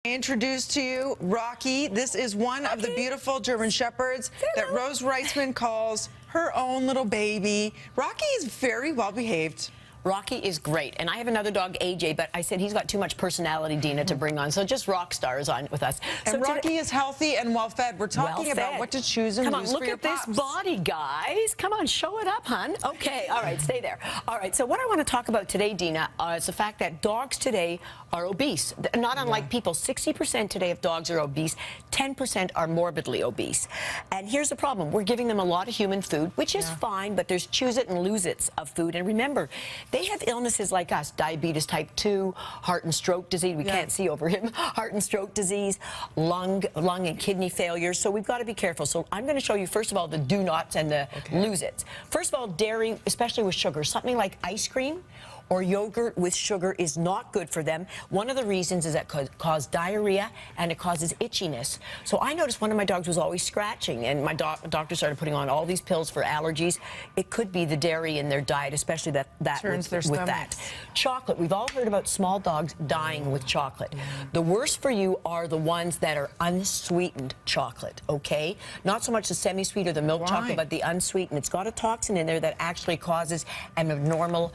Introduce to you Rocky. This is one of the beautiful German Shepherds that Rose Reisman calls her own little baby. Rocky is very well behaved. Rocky is great, and I have another dog, AJ, but I said he's got too much personality, Dina, to bring on, so just rock stars on with us. And so Rocky is healthy and well-fed. We're talking about what to choose and lose for your pups. Come on, look at this body, guys. Come on, show it up, hon. Okay, all right, stay there. All right, so what I want to talk about today, Dina, is the fact that dogs today are obese. Not unlike people. 60% today of dogs are obese. 10% are morbidly obese. And here's the problem. We're giving them a lot of human food, which is fine, but there's choose it and lose it of food. And remember, they have illnesses like us, diabetes type 2, heart and stroke disease, we can't see over him, heart and stroke disease, lung and kidney failure, so we've got to be careful. So I'm going to show you, first of all, the do-nots and the lose-its. First of all, dairy, especially with sugar, something like ice cream or yogurt with sugar is not good for them. One of the reasons is that cause diarrhea and it causes itchiness. So I noticed one of my dogs was always scratching, and my doctor started putting on all these pills for allergies. It could be the dairy in their diet, especially that turns their stomachs. With that. Chocolate, we've all heard about small dogs dying with chocolate. The worst for you are the ones that are unsweetened chocolate, okay? Not so much the semi-sweet or the milk chocolate, but the unsweetened. It's got a toxin in there that actually causes an abnormal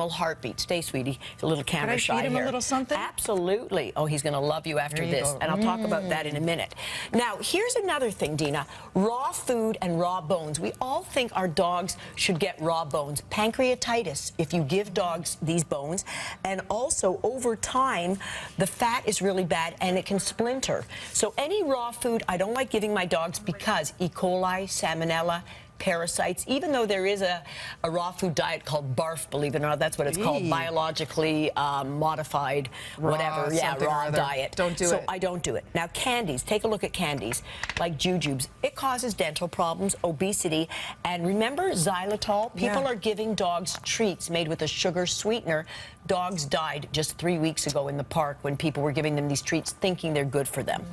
heartbeat. Stay, sweetie. A little camera shy here. Can I feed him a little something? Absolutely. Oh, he's going to love you after this. And I'll talk about that in a minute. Now, here's another thing, Dina. Raw food and raw bones. We all think our dogs should get raw bones. Pancreatitis, if you give dogs these bones. And also, over time, the fat is really bad and it can splinter. So any raw food, I don't like giving my dogs because E. coli, salmonella, parasites, even though there is a raw food diet called BARF, believe it or not, that's what it's called, biologically modified, whatever, raw diet. Don't do it. So I don't do it. Now, candies, take a look at candies, like jujubes. It causes dental problems, obesity, and remember xylitol? People are giving dogs treats made with a sugar sweetener. Dogs died just 3 weeks ago in the park when people were giving them these treats thinking they're good for them.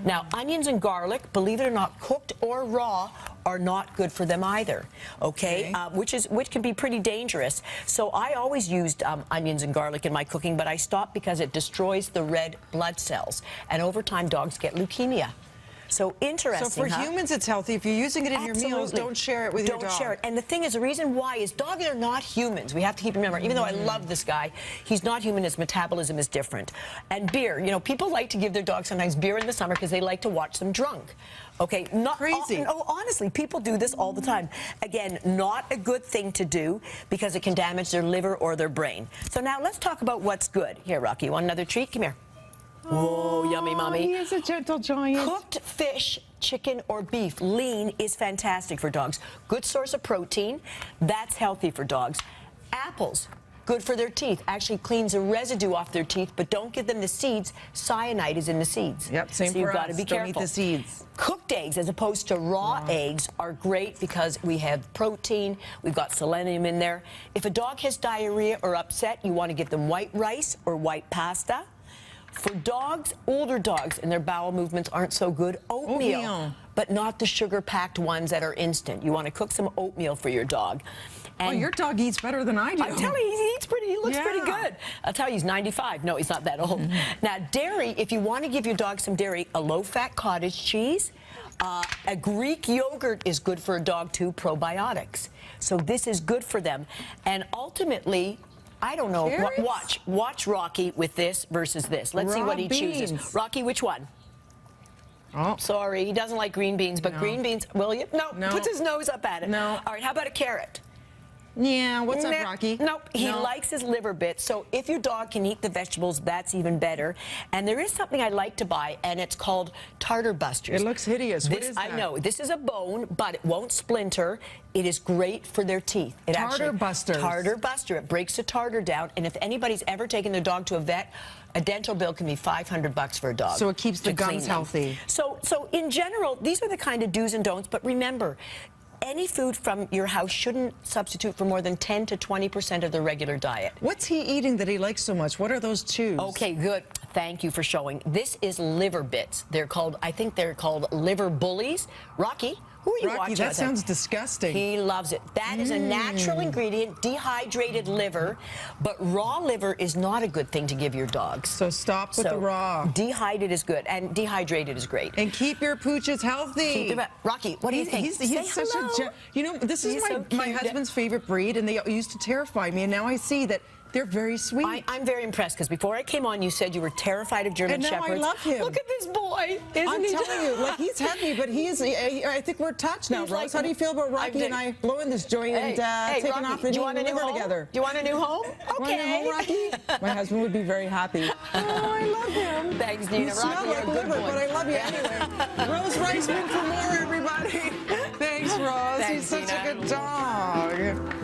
Now, onions and garlic, believe it or not, cooked or raw, are not good for them either, okay? Which can be pretty dangerous. So I always used onions and garlic in my cooking, but I stopped because it destroys the red blood cells. And over time, dogs get leukemia. So interesting, So for humans, it's healthy. If you're using it in your meals, don't share it with your dog. Don't share it. And the thing is, the reason why is dogs are not humans. We have to keep remembering, even though I love this guy, he's not human. His metabolism is different. And beer, you know, people like to give their dogs sometimes beer in the summer because they like to watch them drunk. Okay, not crazy. Honestly, people do this all the time. Again, not a good thing to do because it can damage their liver or their brain. So now let's talk about what's good. Here, Rocky, you want another treat? Come here. Oh, yummy, mommy. He is a gentle giant. Cooked fish, chicken, or beef, lean, is fantastic for dogs. Good source of protein. That's healthy for dogs. Apples, good for their teeth. Actually cleans the residue off their teeth, but don't give them the seeds. Cyanide is in the seeds. Yep, same so for you've got to be careful. Don't eat the seeds. Cooked eggs, as opposed to raw eggs, are great because we have protein, we've got selenium in there. If a dog has diarrhea or upset, you want to give them white rice or white pasta. For dogs, older dogs, and their bowel movements aren't so good, oatmeal. But not the sugar-packed ones that are instant. You want to cook some oatmeal for your dog. And your dog eats better than I do. I'm telling you, he eats pretty, he looks pretty good. I'll tell you, he's 95. No, he's not that old. Now, dairy, if you want to give your dog some dairy, a low-fat cottage cheese, a Greek yogurt is good for a dog too, probiotics. So this is good for them. And ultimately, I don't know. Watch Rocky with this versus this. Let's see what he chooses. Rocky, which one? Oh, sorry, he doesn't like green beans, but green beans, will you? No, puts his nose up at it. No. All right, how about a carrot? Yeah, what's up, Rocky? Nope, he likes his liver bits, so if your dog can eat the vegetables, that's even better. And there is something I like to buy, and it's called tartar busters. It looks hideous. What is that? I know. This is a bone, but it won't splinter. It is great for their teeth. Tartar busters. Tartar buster. It breaks the tartar down, and if anybody's ever taken their dog to a vet, a dental bill can be $500 for a dog. So it keeps the gums healthy. So in general, these are the kind of do's and don'ts, but remember, any food from your house shouldn't substitute for more than 10 to 20% of the regular diet. What's he eating that he likes so much? What are those chews? Okay, good. Thank you for showing. This is liver bits. They're called, I think they're called liver bullies. Rocky, Who are you Rocky, watching? that sounds disgusting. He loves it. That is a natural ingredient, dehydrated liver, but raw liver is not a good thing to give your dogs. So stop with the raw. Dehydrated is good, and dehydrated is great. And keep your pooches healthy. Rocky, what do you think? He's such a... You know, this is my husband's favorite breed, and they used to terrify me, and now I see that they're very sweet. I'm very impressed, because before I came on, you said you were terrified of German Shepherds. And now I love him. Look at this boy. I'm telling you, like, he's heavy, but I think we're touched now, Rose. How do you feel about Rocky and I blowing this joint and taking Rocky, off and living together? Do you want a new home? Okay. Want a new home, Rocky? My husband would be very happy. Oh, I love him. Thanks, Dina. You smell like liver, but I love you anyway. Rose Reisman for more, everybody. Thanks, Rose. Thanks, He's such Dina. a good dog.